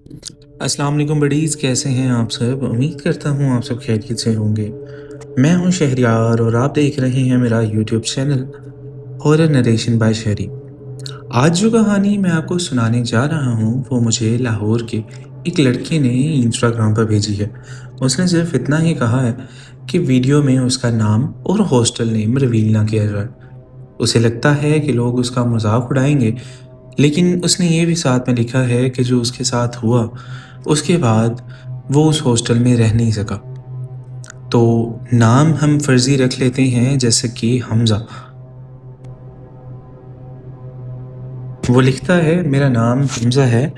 अस्सलाम वालेकुम बडीज़, कैसे हैं आप सब? उम्मीद करता हूँ आप सब खैरियत से होंगे। मैं हूँ शहरयार और आप देख रहे हैं मेरा YouTube channel horror narration by Shahri. आज जो कहानी मैं आपको सुनाने जा रहा हूँ वो मुझे लाहौर के एक लड़के ने इंस्टाग्राम पर भेजी है। उसने सिर्फ इतना ही कहा है कि वीडियो में उसका नाम और हॉस्टल नेम रिवील ना किया जाए। उसे लगता है कि लोग उसका मजाक उड़ाएंगे, लेकिन उसने ये भी साथ में लिखा है कि जो उसके साथ हुआ उसके बाद वो उस हॉस्टल में रह नहीं सका। तो नाम हम फर्जी रख लेते हैं, जैसे कि हमज़ा। वो लिखता है, मेरा नाम हमज़ा है।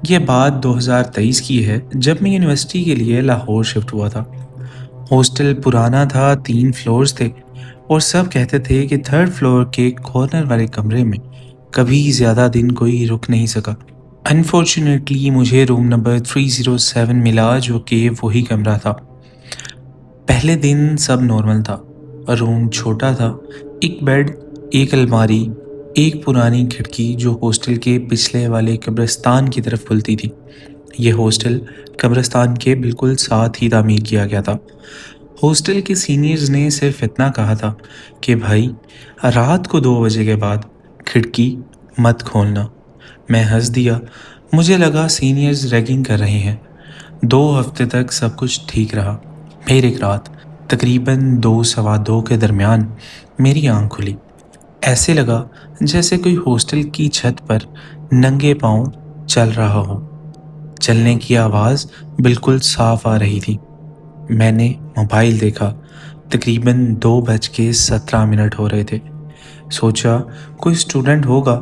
ये बात 2023 की है, जब मैं यूनिवर्सिटी के लिए लाहौर शिफ्ट हुआ था। हॉस्टल पुराना था, 3 फ्लोर्स थे और सब कहते थे कि थर्ड फ्लोर के कॉर्नर वाले कमरे में कभी ज़्यादा दिन कोई रुक नहीं सका। अनफॉर्चुनेटली मुझे रूम नंबर 307 मिला, जो कि वही कमरा था। पहले दिन सब नॉर्मल था। रूम छोटा था, एक बेड, एक अलमारी, एक पुरानी खिड़की जो हॉस्टल के पिछले वाले कब्रिस्तान की तरफ खुलती थी। ये हॉस्टल कब्रिस्तान के बिल्कुल साथ ही तामीर किया गया था। हॉस्टल के सीनियर्स ने सिर्फ इतना कहा था कि भाई, रात को 2 बजे के बाद खिड़की मत खोलना। मैं हंस दिया। मुझे लगा सीनियर्स रैगिंग कर रहे हैं। 2 हफ्ते तक सब कुछ ठीक रहा। फिर एक रात तकरीबन 2 सवा 2 के दरमियान मेरी आंख खुली। ऐसे लगा जैसे कोई हॉस्टल की छत पर नंगे पांव चल रहा हो। चलने की आवाज़ बिल्कुल साफ आ रही थी। मैंने मोबाइल देखा। तकरीबन 2:17 हो रहे थे। सोचा कोई स्टूडेंट होगा,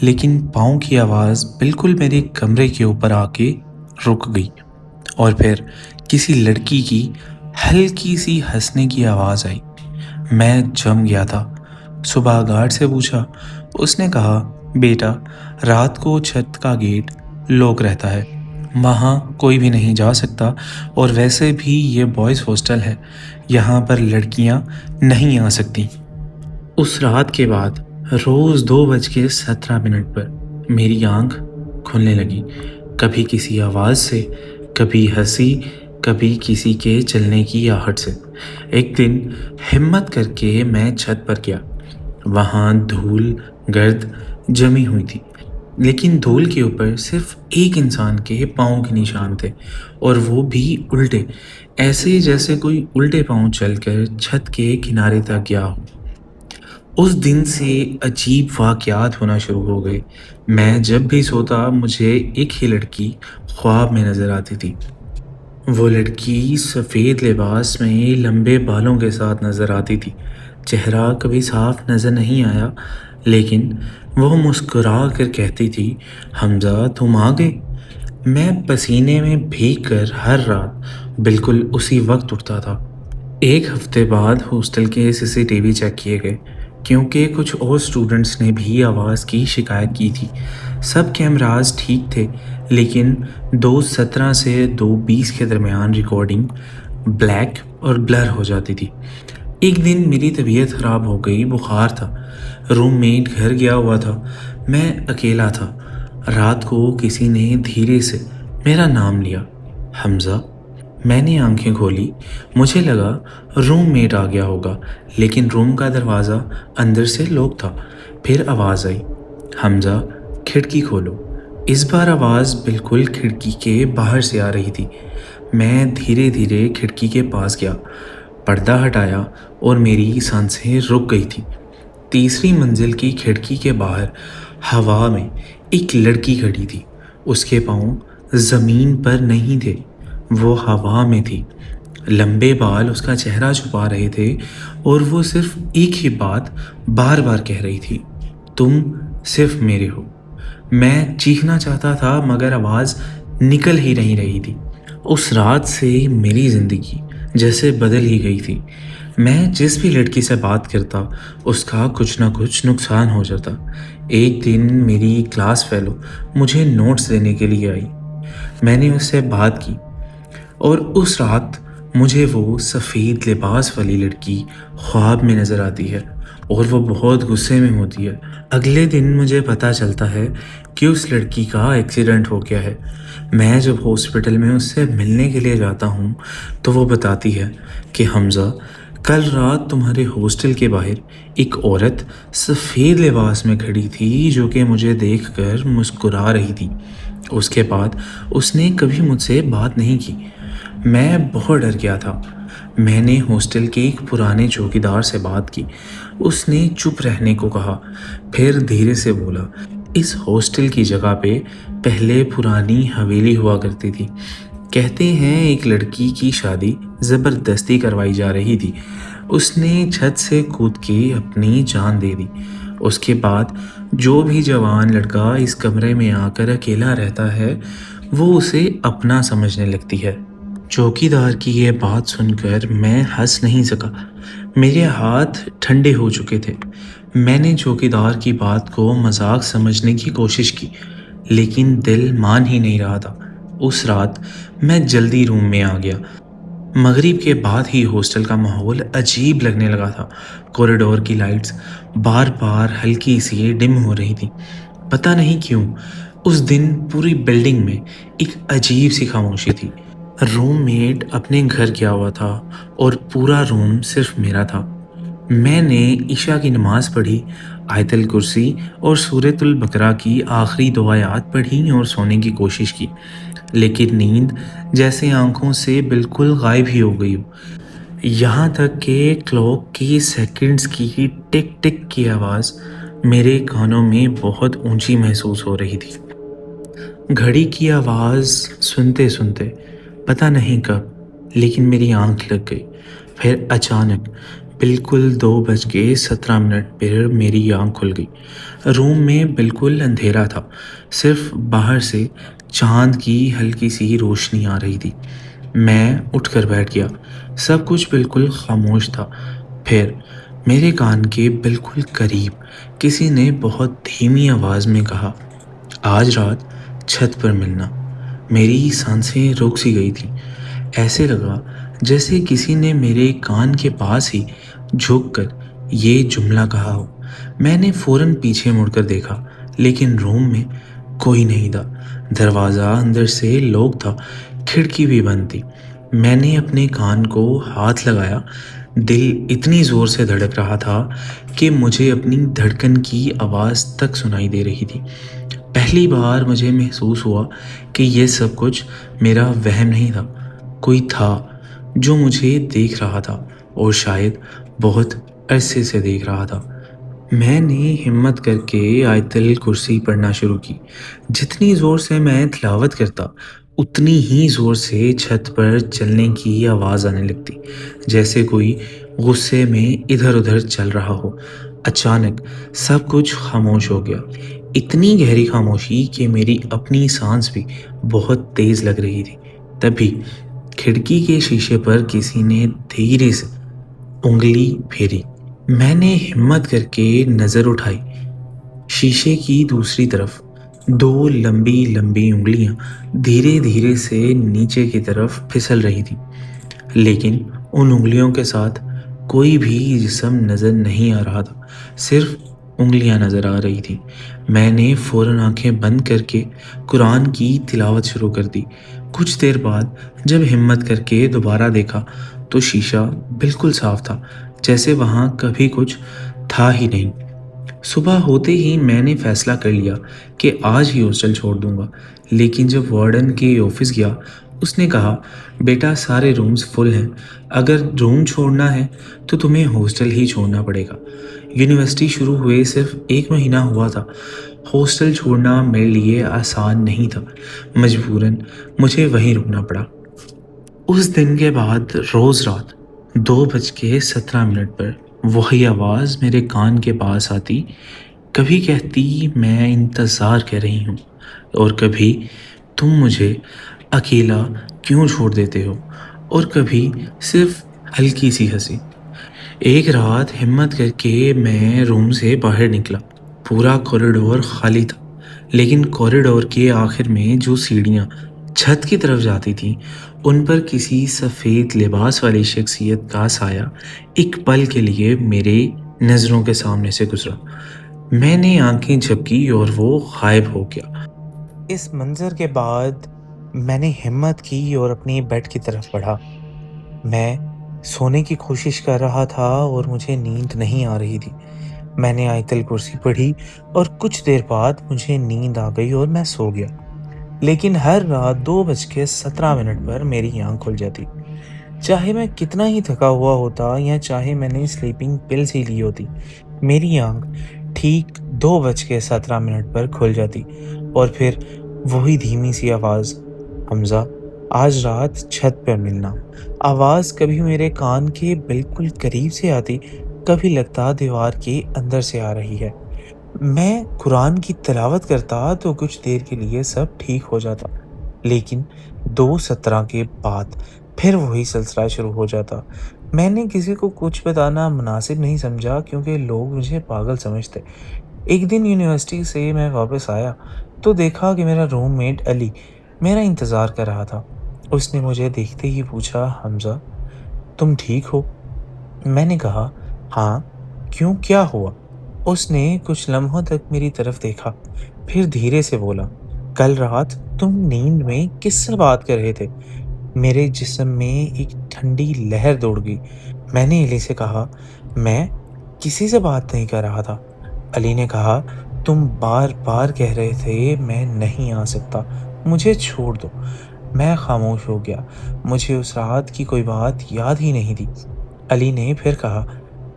लेकिन पाँव की आवाज़ बिल्कुल मेरे कमरे के ऊपर आके रुक गई। और फिर किसी लड़की की हल्की सी हंसने की आवाज़ आई। मैं जम गया था। सुबह गार्ड से पूछा। उसने कहा, बेटा, रात को छत का गेट लॉक रहता है, वहाँ कोई भी नहीं जा सकता, और वैसे भी ये बॉयज़ हॉस्टल है, यहाँ पर लड़कियाँ नहीं आ सकती। उस रात के बाद रोज़ 2:17 पर मेरी आंख खुलने लगी। कभी किसी आवाज़ से, कभी हंसी, कभी किसी के चलने की आहट से। एक दिन हिम्मत करके मैं छत पर गया। वहाँ धूल गर्द जमी हुई थी, लेकिन धूल के ऊपर सिर्फ एक इंसान के पाँव के निशान थे, और वो भी उल्टे, ऐसे जैसे कोई उल्टे पाँव चलकर छत के किनारे तक गया हो। उस दिन से अजीब वाक़यात होना शुरू हो गए। मैं जब भी सोता मुझे एक ही लड़की ख्वाब में नज़र आती थी। वो लड़की सफ़ेद लिबास में लंबे बालों के साथ नज़र आती थी। चेहरा कभी साफ नज़र नहीं आया, लेकिन वो मुस्कुरा कर कहती थी, हमज़ा तुम आ गए। मैं पसीने में भीग कर हर रात बिल्कुल उसी वक्त उठता था। 1 हफ्ते बाद हॉस्टल के सीसीटीवी चेक किए गए, क्योंकि कुछ और स्टूडेंट्स ने भी आवाज़ की शिकायत की थी। सब कैमराज ठीक थे, लेकिन 2:17 से 2:20 के दरमियान रिकॉर्डिंग ब्लैक और ब्लर हो जाती थी। एक दिन मेरी तबीयत ख़राब हो गई, बुखार था। रूममेट घर गया हुआ था, मैं अकेला था। रात को किसी ने धीरे से मेरा नाम लिया, हमज़ा। मैंने आंखें खोली। मुझे लगा रूममेट आ गया होगा, लेकिन रूम का दरवाज़ा अंदर से लॉक था। फिर आवाज़ आई, हमज़ा खिड़की खोलो। इस बार आवाज़ बिल्कुल खिड़की के बाहर से आ रही थी। मैं धीरे धीरे खिड़की के पास गया, पर्दा हटाया और मेरी सांसें रुक गई थी। तीसरी मंजिल की खिड़की के बाहर हवा में एक लड़की खड़ी थी। उसके पाँव ज़मीन पर नहीं थे, वो हवा में थी। लंबे बाल उसका चेहरा छुपा रहे थे, और वो सिर्फ एक ही बात बार बार कह रही थी, तुम सिर्फ मेरे हो। मैं चीखना चाहता था, मगर आवाज़ निकल ही नहीं रही थी। उस रात से मेरी ज़िंदगी जैसे बदल ही गई थी। मैं जिस भी लड़की से बात करता, उसका कुछ ना कुछ नुकसान हो जाता। एक दिन मेरी क्लास फेलो मुझे नोट्स देने के लिए आई। मैंने उससे बात की, और उस रात मुझे वो सफ़ेद लिबास वाली लड़की ख्वाब में नज़र आती है। اور وہ بہت غصے میں ہوتی ہے۔ اگلے دن مجھے پتہ چلتا ہے کہ اس لڑکی کا ایکسیڈنٹ ہو گیا ہے۔ میں جب ہاسپٹل میں اس سے ملنے کے لیے جاتا ہوں تو وہ بتاتی ہے کہ حمزہ، کل رات تمہارے ہاسٹل کے باہر ایک عورت سفید لباس میں کھڑی تھی جو کہ مجھے دیکھ کر مسکرا رہی تھی۔ اس کے بعد اس نے کبھی مجھ سے بات نہیں کی۔ میں بہت ڈر گیا تھا۔ میں نے ہاسٹل کے ایک پرانے چوکیدار سے بات کی۔ اس نے چپ رہنے کو کہا، پھر دھیرے سے بولا، اس ہاسٹل کی جگہ پہ پہلے پرانی حویلی ہوا کرتی تھی۔ کہتے ہیں ایک لڑکی کی شادی زبردستی کروائی جا رہی تھی۔ اس نے چھت سے کود کے اپنی جان دے دی۔ اس کے بعد جو بھی جوان لڑکا اس کمرے میں آ کر اکیلا رہتا ہے وہ اسے اپنا سمجھنے لگتی ہے۔ چوکیدار کی یہ بات سن کر میں ہنس نہیں سکا۔ میرے ہاتھ ٹھنڈے ہو چکے تھے۔ میں نے چوکیدار کی بات کو مذاق سمجھنے کی کوشش کی لیکن دل مان ہی نہیں رہا تھا۔ اس رات میں جلدی روم میں آ گیا۔ مغرب کے بعد ہی ہاسٹل کا ماحول عجیب لگنے لگا تھا۔ کوریڈور کی لائٹس بار بار ہلکی سی ڈم ہو رہی تھی۔ پتہ نہیں کیوں اس دن پوری بلڈنگ میں ایک عجیب سی خاموشی تھی۔ روم میٹ اپنے گھر گیا ہوا تھا اور پورا روم صرف میرا تھا۔ میں نے عشاء کی نماز پڑھی، آیت الکرسی اور سورۃ البقرہ کی آخری 2 آیات پڑھی اور سونے کی کوشش کی، لیکن نیند جیسے آنکھوں سے بالکل غائب ہی ہو گئی ہو۔ یہاں تک کہ کلاک کی سیکنڈز کی ٹک ٹک کی آواز میرے کانوں میں بہت اونچی محسوس ہو رہی تھی۔ گھڑی کی آواز سنتے سنتے پتہ نہیں کب لیکن میری آنکھ لگ گئی۔ پھر اچانک بالکل 2:17 پر میری آنکھ کھل گئی۔ روم میں بالکل اندھیرا تھا، صرف باہر سے چاند کی ہلکی سی روشنی آ رہی تھی۔ میں اٹھ کر بیٹھ گیا۔ سب کچھ بالکل خاموش تھا۔ پھر میرے کان کے بالکل قریب کسی نے بہت دھیمی آواز میں کہا، آج رات چھت پر ملنا۔ میری سانسیں رک سی گئی تھیں۔ ایسے لگا جیسے کسی نے میرے کان کے پاس ہی جھک کر یہ جملہ کہا ہو۔ میں نے فوراً پیچھے مڑ کر دیکھا لیکن روم میں کوئی نہیں تھا۔ دروازہ اندر سے لاک تھا، کھڑکی بھی بند تھی۔ میں نے اپنے کان کو ہاتھ لگایا۔ دل اتنی زور سے دھڑک رہا تھا کہ مجھے اپنی دھڑکن کی آواز تک سنائی دے رہی تھی۔ پہلی بار مجھے محسوس ہوا کہ یہ سب کچھ میرا وہم نہیں تھا، کوئی تھا جو مجھے دیکھ رہا تھا اور شاید بہت عرصے سے دیکھ رہا تھا۔ میں نے ہمت کر کے آیت الکرسی پڑھنا شروع کی۔ جتنی زور سے میں تلاوت کرتا اتنی ہی زور سے چھت پر چلنے کی آواز آنے لگتی، جیسے کوئی غصے میں ادھر ادھر چل رہا ہو۔ اچانک سب کچھ خاموش ہو گیا، اتنی گہری خاموشی کہ میری اپنی سانس بھی بہت تیز لگ رہی تھی۔ تبھی کھڑکی کے شیشے پر کسی نے دھیرے سے انگلی پھیری۔ میں نے ہمت کر کے نظر اٹھائی۔ شیشے کی دوسری طرف 2 لمبی لمبی انگلیاں دھیرے دھیرے سے نیچے کی طرف پھسل رہی تھیں، لیکن ان انگلیوں کے ساتھ کوئی بھی جسم نظر نہیں آ رہا تھا، صرف انگلیاں نظر آ رہی تھیں۔ میں نے فوراً آنکھیں بند کر کے قرآن کی تلاوت شروع کر دی۔ کچھ دیر بعد جب ہمت کر کے دوبارہ دیکھا تو شیشہ بالکل صاف تھا، جیسے وہاں کبھی کچھ تھا ہی نہیں۔ صبح ہوتے ہی میں نے فیصلہ کر لیا کہ آج ہی ہاسٹل چھوڑ دوں گا، لیکن جب وارڈن کے آفس گیا اس نے کہا، بیٹا سارے رومز فل ہیں، اگر روم چھوڑنا ہے تو تمہیں ہاسٹل ہی چھوڑنا پڑے گا۔ یونیورسٹی شروع ہوئے صرف 1 مہینہ ہوا تھا۔ ہاسٹل چھوڑنا میرے لیے آسان نہیں تھا، مجبوراً مجھے وہیں رکنا پڑا۔ اس دن کے بعد روز رات 2:17 پر وہی آواز میرے کان کے پاس آتی، کبھی کہتی میں انتظار کر رہی ہوں، اور کبھی تم مجھے اکیلا کیوں چھوڑ دیتے ہو، اور کبھی صرف ہلکی سی ہنسی۔ ایک رات ہمت کر کے میں روم سے باہر نکلا۔ پورا کوریڈور خالی تھا، لیکن کوریڈور کے آخر میں جو سیڑھیاں چھت کی طرف جاتی تھیں ان پر کسی سفید لباس والی شخصیت کا سایہ ایک پل کے لیے میرے نظروں کے سامنے سے گزرا۔ میں نے آنکھیں جھپکی اور وہ غائب ہو گیا۔ اس منظر کے بعد میں نے ہمت کی اور اپنی بیڈ کی طرف بڑھا۔ میں سونے کی کوشش کر رہا تھا اور مجھے نیند نہیں آ رہی تھی۔ میں نے آیت الکرسی پڑھی اور کچھ دیر بعد مجھے نیند آ گئی اور میں سو گیا۔ لیکن ہر رات 2:17 پر میری آنکھ کھل جاتی، چاہے میں کتنا ہی تھکا ہوا ہوتا یا چاہے میں نے سلیپنگ پلز ہی لی ہوتی، میری آنکھ ٹھیک 2:17 پر کھل جاتی اور پھر وہی دھیمی سی آواز، حمزہ آج رات چھت پر ملنا۔ آواز کبھی میرے کان کے بالکل قریب سے آتی، کبھی لگتا دیوار کے اندر سے آ رہی ہے۔ میں قرآن کی تلاوت کرتا تو کچھ دیر کے لیے سب ٹھیک ہو جاتا، لیکن 2:17 کے بعد پھر وہی سلسلہ شروع ہو جاتا۔ میں نے کسی کو کچھ بتانا مناسب نہیں سمجھا کیونکہ لوگ مجھے پاگل سمجھتے۔ ایک دن یونیورسٹی سے میں واپس آیا تو دیکھا کہ میرا روم میٹ علی میرا انتظار کر رہا تھا۔ اس نے مجھے دیکھتے ہی پوچھا، حمزہ تم ٹھیک ہو؟ میں نے کہا ہاں، کیوں کیا ہوا؟ اس نے کچھ لمحوں تک میری طرف دیکھا، پھر دھیرے سے بولا، کل رات تم نیند میں کس سے بات کر رہے تھے؟ میرے جسم میں ایک ٹھنڈی لہر دوڑ گئی۔ میں نے علی سے کہا، میں کسی سے بات نہیں کر رہا تھا۔ علی نے کہا، تم بار بار کہہ رہے تھے میں نہیں آ سکتا، مجھے چھوڑ دو۔ میں خاموش ہو گیا، مجھے اس رات کی کوئی بات یاد ہی نہیں تھی۔ علی نے پھر کہا،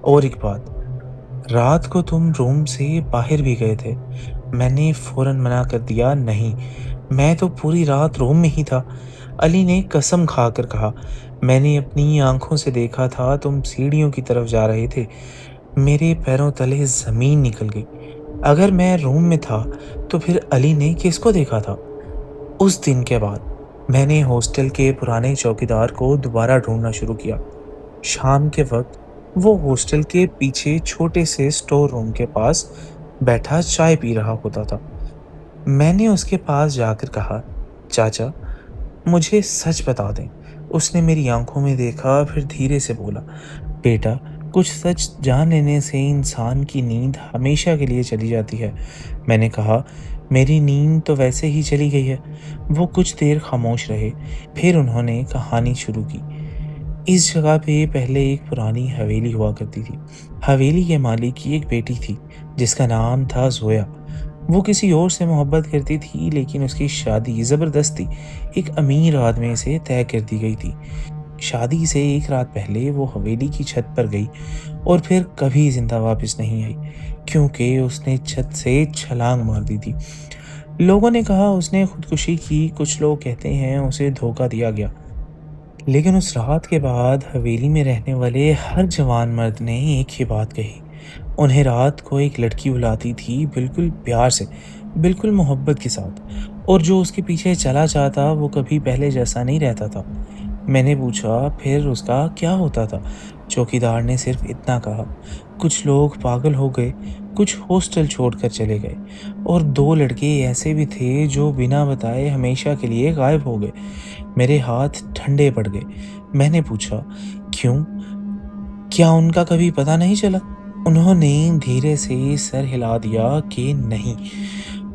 اور ایک بات، رات کو تم روم سے باہر بھی گئے تھے؟ میں نے فوراً منع کر دیا، نہیں، میں تو پوری رات روم میں ہی تھا۔ علی نے قسم کھا کر کہا، میں نے اپنی آنکھوں سے دیکھا تھا تم سیڑھیوں کی طرف جا رہے تھے، میرے پیروں تلے زمین نکل گئی۔ اگر میں روم میں تھا تو پھر علی نے کس کو دیکھا تھا؟ اس دن کے بعد میں نے ہاسٹل کے پرانے چوکیدار کو دوبارہ ڈھونڈنا شروع کیا۔ شام کے وقت وہ ہاسٹل کے پیچھے چھوٹے سے اسٹور روم کے پاس بیٹھا چائے پی رہا ہوتا تھا۔ میں نے اس کے پاس جا کر کہا، چاچا مجھے سچ بتا دیں۔ اس نے میری آنکھوں میں دیکھا، پھر دھیرے سے بولا، بیٹا کچھ سچ جان لینے سے انسان کی نیند ہمیشہ کے لیے چلی جاتی ہے۔ میں نے کہا، میری نیند تو ویسے ہی چلی گئی ہے۔ وہ کچھ دیر خاموش رہے، پھر انہوں نے کہانی شروع کی۔ اس جگہ پہ پہلے ایک پرانی حویلی ہوا کرتی تھی۔ حویلی کے مالک کی ایک بیٹی تھی جس کا نام تھا زویا۔ وہ کسی اور سے محبت کرتی تھی، لیکن اس کی شادی زبردستی ایک امیر آدمی سے طے کر دی گئی تھی۔ شادی سے ایک رات پہلے وہ حویلی کی چھت پر گئی اور پھر کبھی زندہ واپس نہیں آئی، کیونکہ اس نے چھت سے چھلانگ مار دی تھی۔ لوگوں نے کہا اس نے خودکشی کی، کچھ لوگ کہتے ہیں اسے دھوکہ دیا گیا۔ لیکن اس رات کے بعد حویلی میں رہنے والے ہر جوان مرد نے ایک ہی بات کہی، انہیں رات کو ایک لڑکی بلاتی تھی، بالکل پیار سے، بالکل محبت کے ساتھ، اور جو اس کے پیچھے چلا جاتا وہ کبھی پہلے جیسا نہیں رہتا تھا۔ میں نے پوچھا، پھر اس کا کیا ہوتا تھا؟ چوکیدار نے صرف اتنا کہا، کچھ لوگ پاگل ہو گئے، کچھ ہاسٹل چھوڑ کر چلے گئے، اور 2 لڑکے ایسے بھی تھے جو بنا بتائے ہمیشہ کے لیے غائب ہو گئے۔ میرے ہاتھ ٹھنڈے پڑ گئے۔ میں نے پوچھا، کیوں؟ کیا ان کا کبھی پتہ نہیں چلا؟ انہوں نے دھیرے سے سر ہلا دیا کہ نہیں۔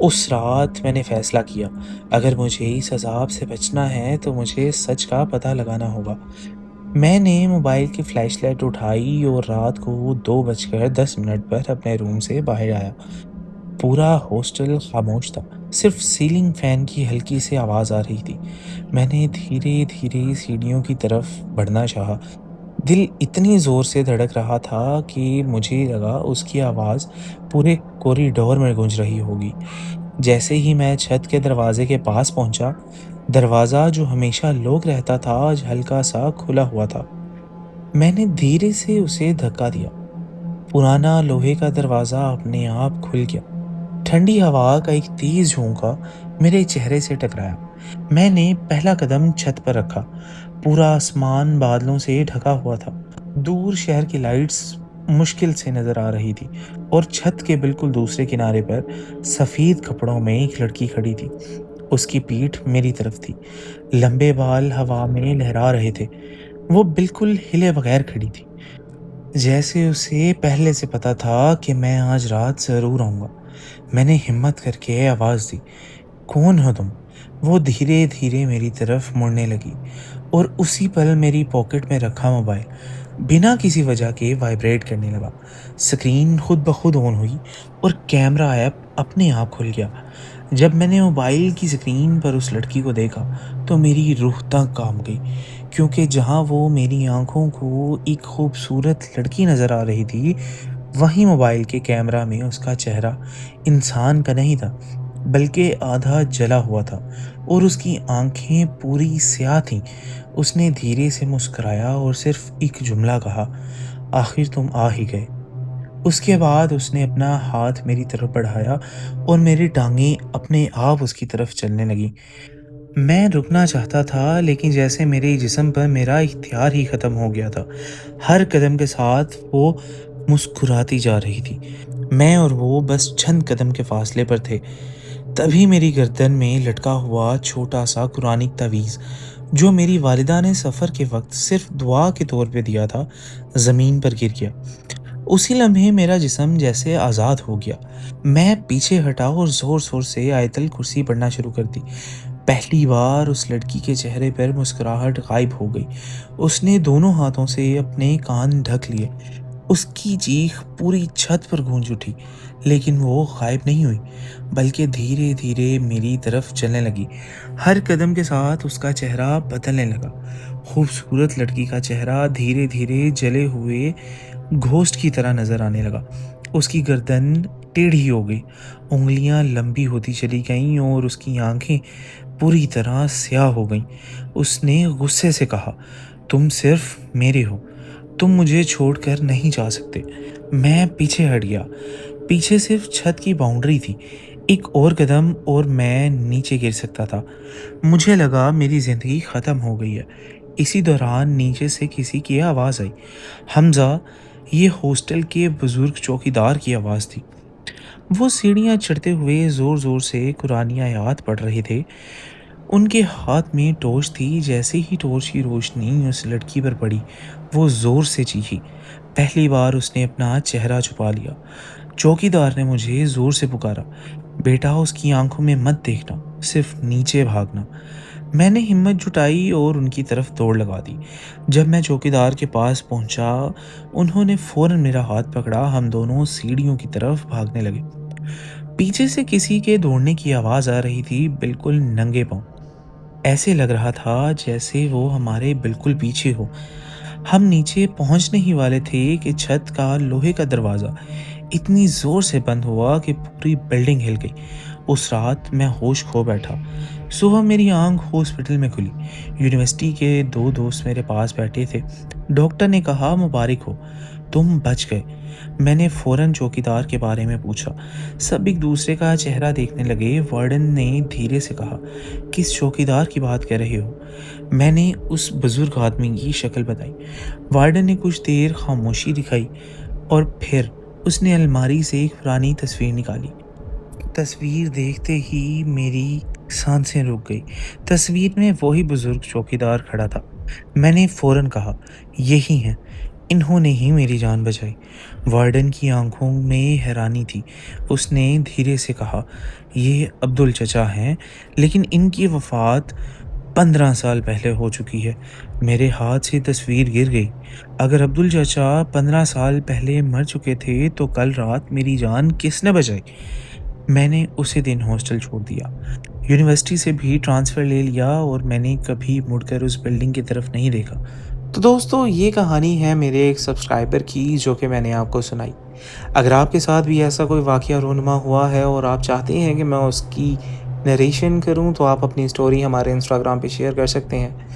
اس رات میں نے فیصلہ کیا، اگر مجھے اس عذاب سے بچنا ہے تو مجھے سچ کا پتہ لگانا ہوگا۔ میں نے موبائل کی فلیش لائٹ اٹھائی اور رات کو 2:10 پر اپنے روم سے باہر آیا۔ پورا ہاسٹل خاموش تھا، صرف سیلنگ فین کی ہلکی سی آواز آ رہی تھی۔ میں نے دھیرے دھیرے سیڑھیوں کی طرف بڑھنا چاہا۔ دل اتنی زور سے دھڑک رہا تھا کہ مجھے لگا اس کی آواز پورے کوریڈور میں گونج رہی ہوگی۔ جیسے ہی میں چھت کے دروازے کے پاس پہنچا، دروازہ جو ہمیشہ لوک رہتا تھا آج ہلکا سا کھلا ہوا تھا۔ میں نے دھیرے سے اسے دھکا دیا۔ پرانا لوہے کا دروازہ اپنے آپ کھل گیا۔ ٹھنڈی ہوا کا ایک تیز جھونکا میرے چہرے سے ٹکرایا۔ میں نے پہلا قدم چھت پر رکھا۔ پورا آسمان بادلوں سے ڈھکا ہوا تھا۔ دور شہر کی لائٹس مشکل سے نظر آ رہی تھی اور چھت کے بالکل دوسرے کنارے پر سفید کپڑوں میں ایک لڑکی کھڑی تھی۔ اس کی پیٹھ میری طرف تھی، لمبے بال ہوا میں لہرا رہے تھے۔ وہ بالکل ہلے بغیر کھڑی تھی۔ जैसे उसे पहले से पता था कि मैं आज रात ज़रूर आऊँगा। मैंने हिम्मत करके आवाज़ दी, "कौन हो तुम?" वो धीरे-धीरे मेरी तरफ मुड़ने लगी और उसी पल मेरी पॉकेट में रखा मोबाइल बिना किसी वजह के वाइब्रेट करने लगा। स्क्रीन खुद ब खुद ऑन हुई और कैमरा ऐप अपने आप खुल गया। जब मैंने मोबाइल की स्क्रीन पर उस लड़की को देखा, तो मेरी रूह तक काँप गई, क्योंकि जहाँ वो मेरी आँखों को एक खूबसूरत लड़की नज़र आ रही थी, वहीं मोबाइल के कैमरा में उसका चेहरा इंसान का नहीं था, बल्कि आधा जला हुआ था और उसकी आँखें पूरी स्याह थीं। उसने धीरे से मुस्कुराया और सिर्फ़ एक जुमला कहा, "आखिर तुम आ ही गए।" उसके बाद उसने अपना हाथ मेरी तरफ बढ़ाया और मेरी टाँगें अपने आप उसकी तरफ चलने लगीं। मैं रुकना चाहता था, लेकिन जैसे मेरे जिस्म पर मेरा इख्तियार ही ख़त्म हो गया था। हर कदम के साथ वो मुस्कुराती जा रही थी। मैं और वो बस चंद कदम के फ़ासले पर थे। तभी मेरी गर्दन में लटका हुआ छोटा-सा कुरानिक तावीज़, जो मेरी वालिदा ने सफ़र के वक़्त सिर्फ़ दुआ के तौर पे दिया था, ज़मीन पर गिर गया। उसी लम्हे मेरा जिस्म जैसे आज़ाद हो गया। मैं पीछे हटा और ज़ोर-ज़ोर से आयतल कुर्सी पढ़ना शुरू कर दी। पहली बार उस लड़की के चेहरे पर मुस्कुराहट गायब हो गई। उसने दोनों हाथों से अपने कान ढक लिए। उसकी चीख पूरी छत पर गूंज उठी, लेकिन वो गायब नहीं हुई, बल्कि धीरे-धीरे मेरी तरफ चलने लगी। हर कदम के साथ उसका चेहरा बदलने लगा। खूबसूरत लड़की का चेहरा धीरे-धीरे जले हुए घोस्ट की तरह नज़र आने लगा। उसकी गर्दन टेढ़ी हो गई, उँगलियाँ लंबी होती चली गईं और उसकी आँखें पूरी तरह स्याह हो गईं। उसने गुस्से से कहा, "तुम सिर्फ़ मेरे हो। तुम मुझे छोड़कर नहीं जा सकते।" मैं पीछे हट गया। पीछे सिर्फ़ छत की बाउंड्री थी। एक और कदम और मैं नीचे गिर सकता था। मुझे लगा मेरी ज़िंदगी ख़त्म हो गई है। इसी दौरान नीचे से किसी की आवाज़ आई, "हमज़ा।" ये हॉस्टल के बुज़ुर्ग चौकीदार की आवाज़ थी। वो सीढ़ियाँ चढ़ते हुए ज़ोर-ज़ोर से कुरानी आयत पढ़ रहे थे। उनके हाथ में टॉर्च थी। जैसे ही टॉर्च की रोशनी उस लड़की पर पड़ी, वो ज़ोर से चीखी। पहली बार उसने अपना चेहरा छुपा लिया। चौकीदार ने मुझे ज़ोर से पुकारा, "बेटा, उसकी आंखों में मत देखना, सिर्फ नीचे भागना।" मैंने हिम्मत जुटाई और उनकी तरफ दौड़ लगा दी। जब मैं चौकीदार के पास पहुंचा, उन्होंने फ़ौरन मेरा हाथ पकड़ा। हम दोनों सीढ़ियों की तरफ भागने लगे। पीछे से किसी के दौड़ने की आवाज़ आ रही थी, बिल्कुल नंगे पाँव। ऐसे लग रहा था जैसे वो हमारे बिल्कुल पीछे हो। हम नीचे पहुंचने ही वाले थे कि छत का लोहे का दरवाज़ा इतनी ज़ोर से बंद हुआ कि पूरी बिल्डिंग हिल गई। उस रात मैं होश खो बैठा। सुबह मेरी आंख हॉस्पिटल में खुली। यूनिवर्सिटी के 2 दोस्त मेरे पास बैठे थे। डॉक्टर ने कहा, "मुबारक हो, तुम बच गए।" मैंने फ़ौरन चौकीदार के बारे में पूछा। सब एक दूसरे का चेहरा देखने लगे। वार्डन ने धीरे से कहा, "किस चौकीदार की बात कर रहे हो?" मैंने उस बुजुर्ग आदमी की शक्ल बताई। वार्डन ने कुछ देर खामोशी दिखाई और फिर उसने अलमारी से एक पुरानी तस्वीर निकाली। तस्वीर देखते ही मेरी सांसें रुक गई। तस्वीर में वही बुजुर्ग चौकीदार खड़ा था। मैंने फ़ौरन कहा, "यही हैं, इन्होंने ही मेरी जान बचाई।" वार्डन की आंखों में हैरानी थी। उसने धीरे से कहा, "ये अब्दुल चचा हैं, लेकिन इनकी वफ़ात 15 साल पहले हो चुकी है।" मेरे हाथ से तस्वीर गिर गई। अगर अब्दुल चाचा 15 साल पहले मर चुके थे, तो कल रात मेरी जान किसने बचाई? मैंने उसी दिन हॉस्टल छोड़ दिया। यूनिवर्सिटी से भी ट्रांसफ़र ले लिया और मैंने कभी मुड़कर उस बिल्डिंग की तरफ नहीं देखा। तो दोस्तों, ये कहानी है मेरे एक सब्सक्राइबर की, जो कि मैंने आपको सुनाई। अगर आपके साथ भी ऐसा कोई वाक़या रूनुमा हुआ है और आप चाहते हैं कि मैं उसकी नरेशन करूं, तो आप अपनी स्टोरी हमारे इंस्टाग्राम पे शेयर कर सकते हैं।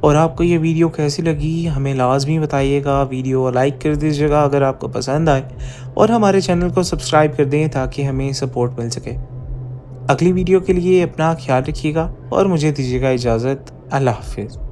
और आपको ये वीडियो कैसी लगी, हमें लाज़मी बताइएगा। वीडियो को लाइक कर दीजिएगा अगर आपको पसंद आए, और हमारे चैनल को सब्सक्राइब कर दें ताकि हमें सपोर्ट मिल सके। अगली वीडियो के लिए अपना ख्याल रखिएगा और मुझे दीजिएगा इजाज़त। अल्लाह हाफ़िज़।